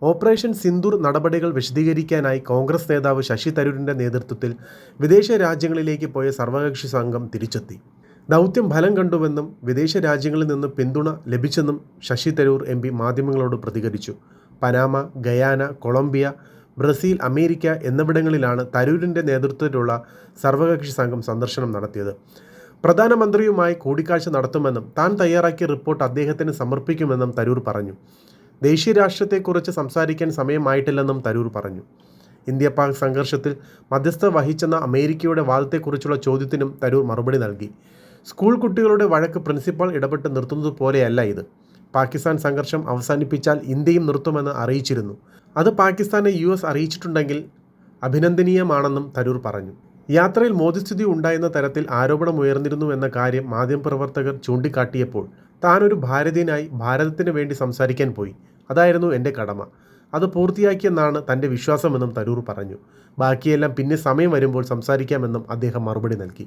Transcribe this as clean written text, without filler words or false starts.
Operation Sindoor നടപടികൾ വിശദീകരിക്കാനായി കോൺഗ്രസ് നേതാവ് ശശി തരൂരിൻ്റെ നേതൃത്വത്തിൽ വിദേശ രാജ്യങ്ങളിലേക്ക് പോയ സർവകക്ഷി സംഘം തിരിച്ചെത്തി. ദൗത്യം ഫലം കണ്ടുവെന്നും വിദേശ രാജ്യങ്ങളിൽ നിന്ന് പിന്തുണ ലഭിച്ചെന്നും ശശി തരൂർ MP മാധ്യമങ്ങളോട് പ്രതികരിച്ചു. Panama, Guyana, Colombia, Brazil, America എന്നിവിടങ്ങളിലാണ് തരൂരിൻ്റെ നേതൃത്വത്തിലുള്ള സർവകക്ഷി സംഘം സന്ദർശനം നടത്തിയത്. പ്രധാനമന്ത്രിയുമായി കൂടിക്കാഴ്ച നടത്തുമെന്നും താൻ തയ്യാറാക്കിയ റിപ്പോർട്ട് അദ്ദേഹത്തിന് സമർപ്പിക്കുമെന്നും തരൂർ പറഞ്ഞു. ദേശീയ രാഷ്ട്രീയത്തെക്കുറിച്ച് സംസാരിക്കാൻ സമയമായിട്ടില്ലെന്നും തരൂർ പറഞ്ഞു. ഇന്ത്യ പാക് സംഘർഷത്തിൽ മധ്യസ്ഥത വഹിച്ചെന്ന അമേരിക്കയുടെ വാദത്തെക്കുറിച്ചുള്ള ചോദ്യത്തിനും തരൂർ മറുപടി നൽകി. സ്കൂൾ കുട്ടികളുടെ വഴക്ക് പ്രിൻസിപ്പൽ ഇടപെട്ട് നിർത്തുന്നത് പോലെയല്ല ഇത്. പാകിസ്ഥാൻ സംഘർഷം അവസാനിപ്പിച്ചാൽ ഇന്ത്യയും നിർത്തുമെന്ന് അറിയിച്ചിരുന്നു. അത് പാകിസ്ഥാനെ US അറിയിച്ചിട്ടുണ്ടെങ്കിൽ അഭിനന്ദനീയമാണെന്നും തരൂർ പറഞ്ഞു. യാത്രയിൽ മോദിസ്ഥിതി ഉണ്ടായെന്ന തരത്തിൽ ആരോപണമുയർന്നിരുന്നു എന്ന കാര്യം മാധ്യമപ്രവർത്തകർ ചൂണ്ടിക്കാട്ടിയപ്പോൾ താനൊരു ഭാരതീയനായി ഭാരതത്തിന് വേണ്ടി സംസാരിക്കാൻ പോയി. അതായിരുന്നു എൻ്റെ കടമ. അത് പൂർത്തിയാക്കിയെന്നാണ് തൻ്റെ വിശ്വാസമെന്നും തരൂർ പറഞ്ഞു. ബാക്കിയെല്ലാം പിന്നെ സമയം വരുമ്പോൾ സംസാരിക്കാമെന്നും അദ്ദേഹം മറുപടി നൽകി.